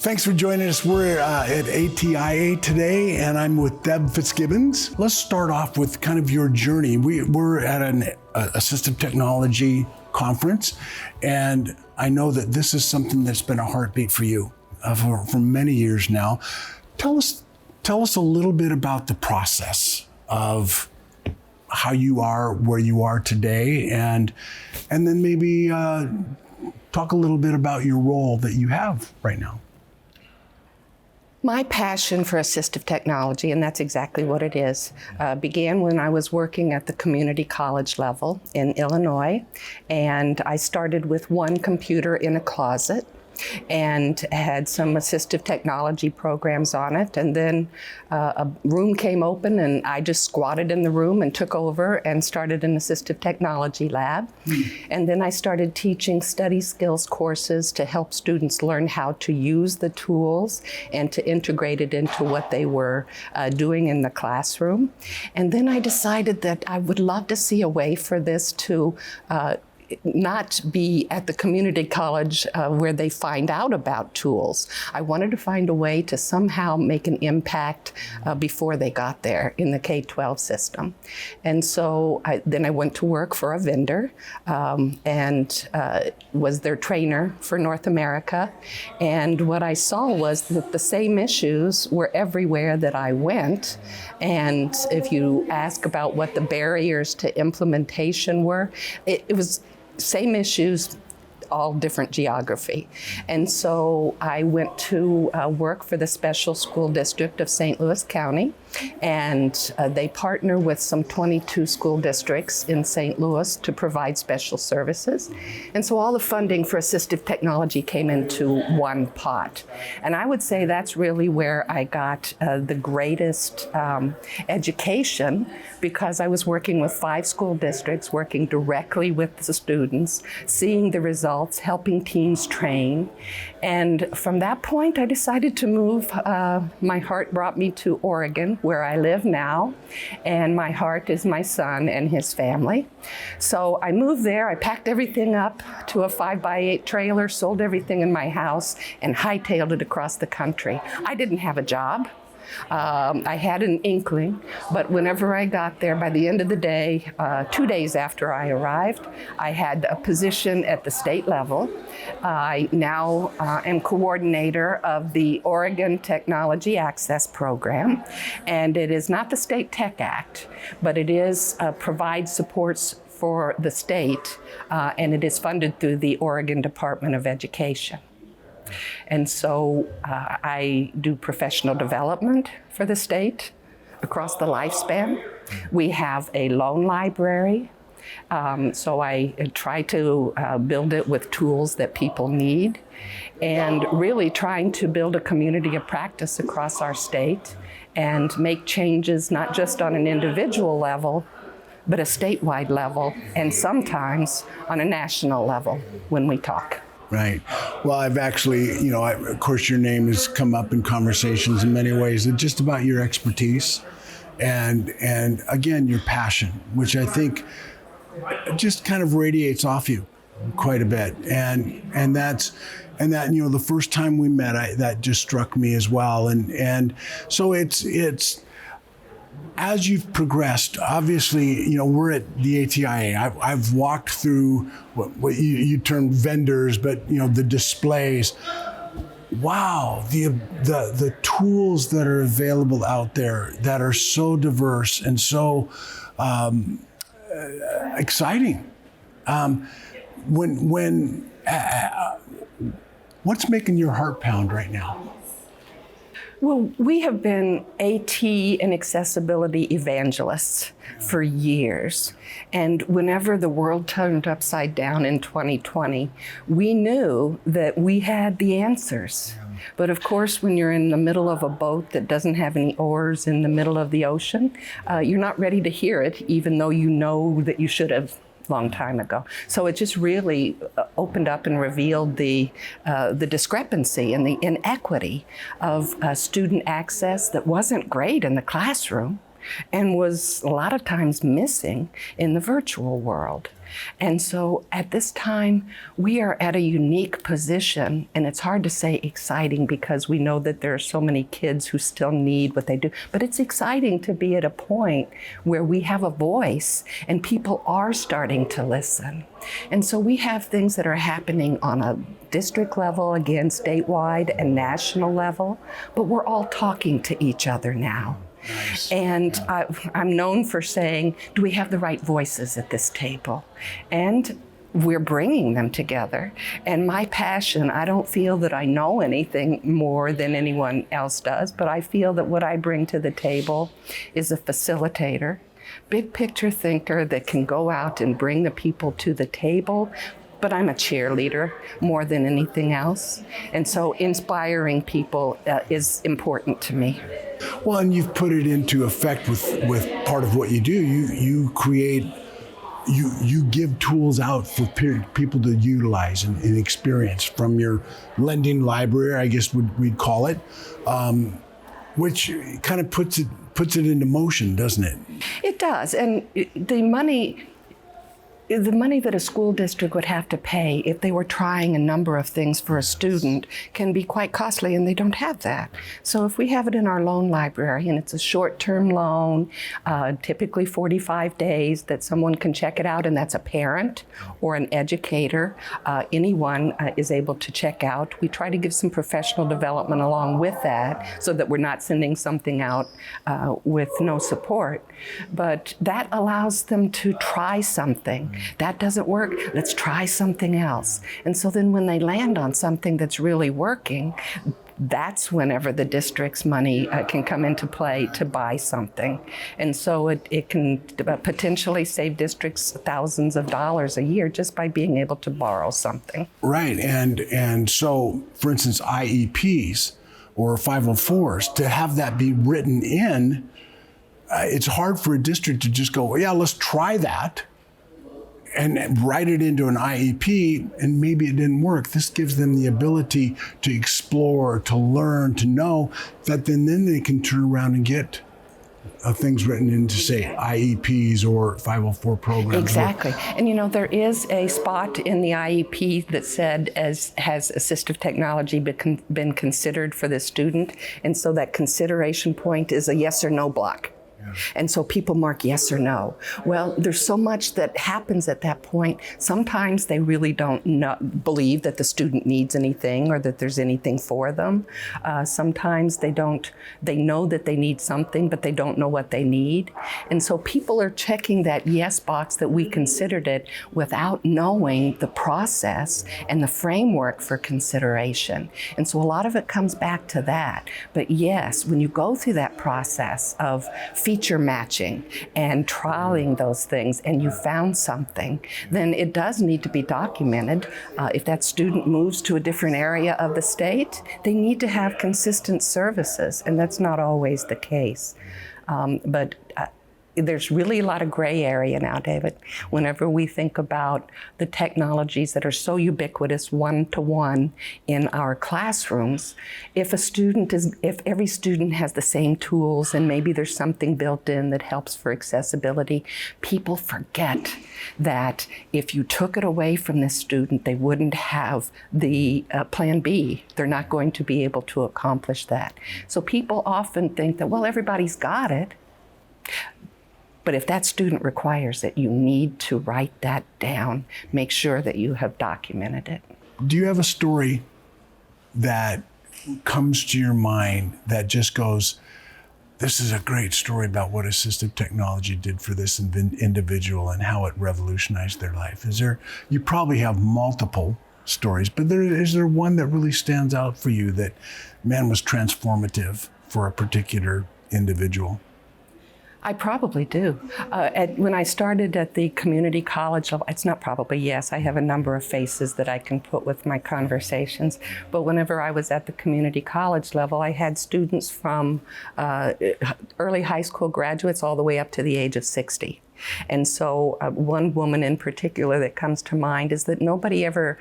Thanks for joining us. We're at ATiA today, and I'm with Deb Fitzgibbons. Let's start off with kind of your journey. We're at an assistive technology conference, and I know that this is something that's been a heartbeat for you for many years now. Tell us a little bit about the process of how you are where you are today, and then maybe talk a little bit about your role that you have right now. My passion for assistive technology, and that's exactly what it is, began when I was working at the community college level in Illinois, and I started with one computer in a closet and had some assistive technology programs on it, and then a room came open and I just squatted in the room and took over and started an assistive technology lab. And then I started teaching study skills courses to help students learn how to use the tools and to integrate it into what they were doing in the classroom. And then I decided that I would love to see a way for this to not be at the community college where they find out about tools. I wanted to find a way to somehow make an impact before they got there in the K-12 system. And so then I went to work for a vendor and was their trainer for North America. And what I saw was that the same issues were everywhere that I went. And if you ask about what the barriers to implementation were, it was same issues, all different geography. And so I went to work for the Special School District of St. Louis County, and they partner with some 22 school districts in St. Louis to provide special services. And so all the funding for assistive technology came into one pot. And I would say that's really where I got the greatest education, because I was working with 5 school districts, working directly with the students, seeing the results, helping teams train. And from that point, I decided to move. My heart brought me to Oregon, where I live now, and my heart is my son and his family. So I moved there, I packed everything up to a 5x8 trailer, sold everything in my house, and hightailed it across the country. I didn't have a job. I had an inkling, but whenever I got there, by the end of the day, 2 days after I arrived, I had a position at the state level. I now am coordinator of the Oregon Technology Access Program, and it is not the State Tech Act, but it is provides supports for the state, and it is funded through the Oregon Department of Education. And so I do professional development for the state across the lifespan. We have a loan library, so I try to build it with tools that people need, and really trying to build a community of practice across our state and make changes not just on an individual level, but a statewide level, and sometimes on a national level when we talk. Right. Well, I've actually, of course, your name has come up in conversations in many ways. It's just about your expertise and again, your passion, which I think just kind of radiates off you quite a bit. And that, the first time we met, that just struck me as well. And so it's as you've progressed, obviously, we're at the ATiA. I've walked through what you termed vendors, but the displays. Wow, the tools that are available out there that are so diverse and so exciting. What's making your heart pound right now? Well, we have been AT and accessibility evangelists for years. And whenever the world turned upside down in 2020, we knew that we had the answers. But of course, when you're in the middle of a boat that doesn't have any oars in the middle of the ocean, you're not ready to hear it, even though you know that you should have long time ago. So it just really opened up and revealed the discrepancy and the inequity of student access that wasn't great in the classroom and was a lot of times missing in the virtual world. And so at this time, we are at a unique position, and it's hard to say exciting because we know that there are so many kids who still need what they do, but it's exciting to be at a point where we have a voice and people are starting to listen. And so we have things that are happening on a district level, again, statewide and national level, but we're all talking to each other now. Nice. And I'm known for saying, do we have the right voices at this table? And we're bringing them together. And my passion, I don't feel that I know anything more than anyone else does, but I feel that what I bring to the table is a facilitator, big picture thinker that can go out and bring the people to the table. But I'm a cheerleader more than anything else. And so inspiring people is important to me. Well, and you've put it into effect with part of what you do. You create, you give tools out for people to utilize and experience from your lending library, I guess we'd call it, which kind of puts it into motion, doesn't it? It does. And the money that a school district would have to pay if they were trying a number of things for a student can be quite costly, and they don't have that. So if we have it in our loan library, and it's a short-term loan, typically 45 days that someone can check it out, and that's a parent or an educator, anyone is able to check out. We try to give some professional development along with that so that we're not sending something out with no support. But that allows them to try something. That doesn't work, let's try something else. And so then when they land on something that's really working, that's whenever the district's money can come into play to buy something. And so it can potentially save districts thousands of dollars a year just by being able to borrow something. Right, and so, for instance, IEPs or 504s, to have that be written in, it's hard for a district to just go, well, yeah, let's try that, and write it into an IEP, and maybe it didn't work. This gives them the ability to explore, to learn, to know that then they can turn around and get things written into, say, IEPs or 504 programs. Exactly. And there is a spot in the IEP that said, has assistive technology been considered for the student? And so that consideration point is a yes or no block. And so people mark yes or no. Well, there's so much that happens at that point. Sometimes they really don't believe that the student needs anything or that there's anything for them. Sometimes they know that they need something, but they don't know what they need. And so people are checking that yes box that we considered it without knowing the process and the framework for consideration. And so a lot of it comes back to that. But yes, when you go through that process of feature matching and trialing those things, and you found something, then it does need to be documented. If that student moves to a different area of the state, they need to have consistent services, and that's not always the case. But there's really a lot of gray area now, David, whenever we think about the technologies that are so ubiquitous one-to-one in our classrooms. If every student has the same tools and maybe there's something built in that helps for accessibility, people forget that if you took it away from this student, they wouldn't have the plan B. They're not going to be able to accomplish that. So people often think that, well, everybody's got it. But if that student requires it, you need to write that down. Make sure that you have documented it. Do you have a story that comes to your mind that just goes, this is a great story about what assistive technology did for this individual and how it revolutionized their life? You probably have multiple stories, but is there one that really stands out for you that, man, was transformative for a particular individual? I probably do. When I started at the community college level, it's not probably, yes, I have a number of faces that I can put with my conversations. But whenever I was at the community college level, I had students from early high school graduates all the way up to the age of 60. And so one woman in particular that comes to mind is that nobody ever,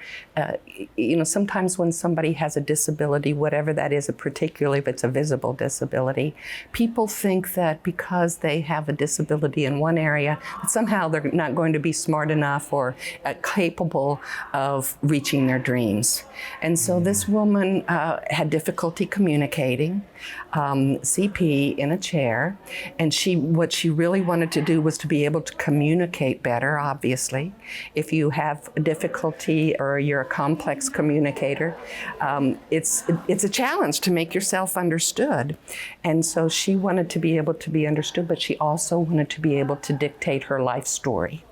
sometimes when somebody has a disability, whatever that is, particularly if it's a visible disability, people think that because they have a disability in one area, that somehow they're not going to be smart enough or capable of reaching their dreams. And so this woman had difficulty communicating, CP in a chair, and what she really wanted to do was to be able to communicate better, obviously. If you have difficulty or you're a complex communicator, it's a challenge to make yourself understood. And so she wanted to be able to be understood, but she also wanted to be able to dictate her life story.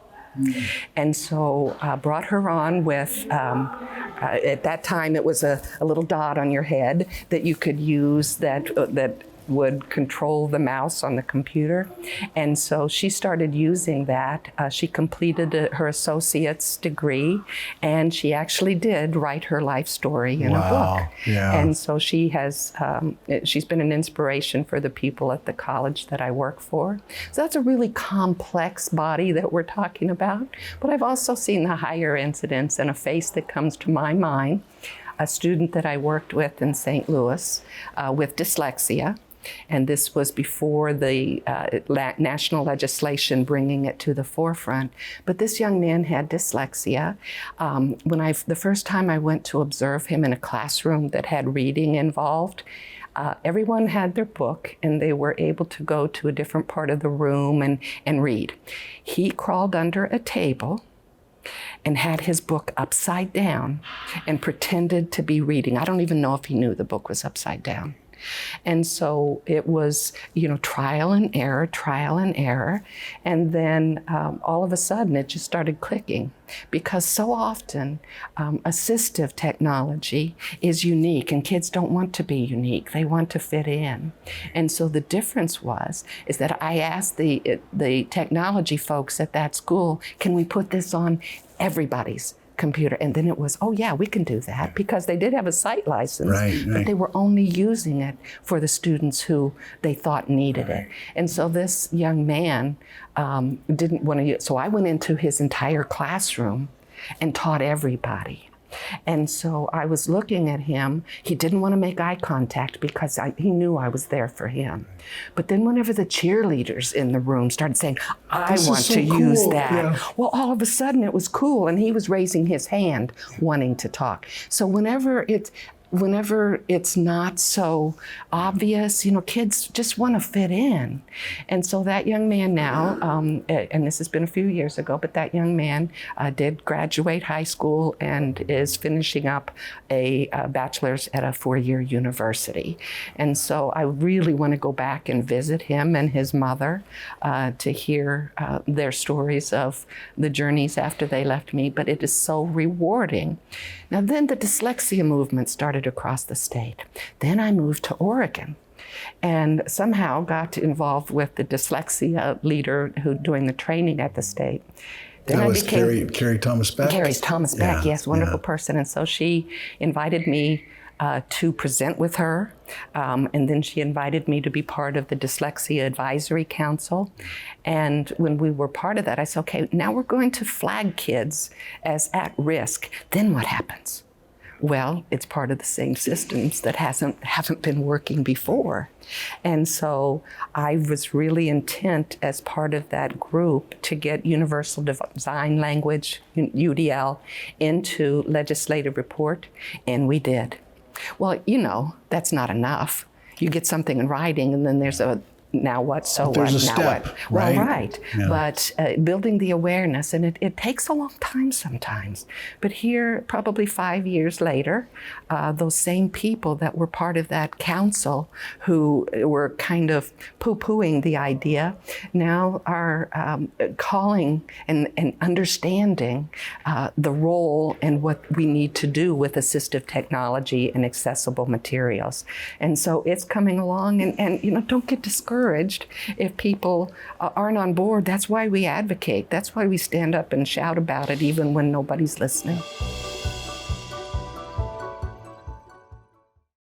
And so brought her on with, at that time it was a little dot on your head that you could use that would control the mouse on the computer. And so she started using that. She completed her associate's degree, and she actually did write her life story in a book. Yeah. And so she has, she's been an inspiration for the people at the college that I work for. So that's a really complex body that we're talking about. But I've also seen the higher incidence, and a face that comes to my mind, a student that I worked with in St. Louis with dyslexia. And this was before the national legislation bringing it to the forefront. But this young man had dyslexia. The first time I went to observe him in a classroom that had reading involved, everyone had their book and they were able to go to a different part of the room and read. He crawled under a table and had his book upside down and pretended to be reading. I don't even know if he knew the book was upside down. And so it was, trial and error. And then all of a sudden it just started clicking, because so often assistive technology is unique and kids don't want to be unique. They want to fit in. And so the difference is that I asked the technology folks at that school, can we put this on everybody's computer? And then it was, oh yeah, we can do that, because they did have a site license, right. But they were only using it for the students who they thought needed it. And so this young man didn't want to use, so I went into his entire classroom and taught everybody. And so I was looking at him. He didn't want to make eye contact because he knew I was there for him. But then whenever the cheerleaders in the room started saying, I want to use that, well, all of a sudden it was cool, and he was raising his hand wanting to talk. So whenever it's not so obvious, kids just want to fit in. And so that young man now, and this has been a few years ago, but that young man did graduate high school and is finishing up a bachelor's at a 4-year university. And so I really want to go back and visit him and his mother to hear their stories of the journeys after they left me, but it is so rewarding. Now then the dyslexia movement started across the state. Then I moved to Oregon and somehow got involved with the dyslexia leader who doing the training at the state. Then that was Carrie Thomas Beck? Carrie Thomas Beck, yes, wonderful person. And so she invited me to present with her. And then she invited me to be part of the Dyslexia Advisory Council. And when we were part of that, I said, okay, now we're going to flag kids as at risk. Then what happens? Well, it's part of the same systems that haven't been working before. And so I was really intent as part of that group to get Universal Design Language, UDL, into legislative report, and we did. Well, that's not enough. You get something in writing and then there's a now what, so what, there's a now step, what? right? Well, right. Yeah. But building the awareness, and it takes a long time sometimes. But here, probably 5 years later, those same people that were part of that council who were kind of poo-pooing the idea now are calling and understanding the role and what we need to do with assistive technology and accessible materials. And so it's coming along, and don't get discouraged if people aren't on board. That's why we advocate. That's why we stand up and shout about it even when nobody's listening.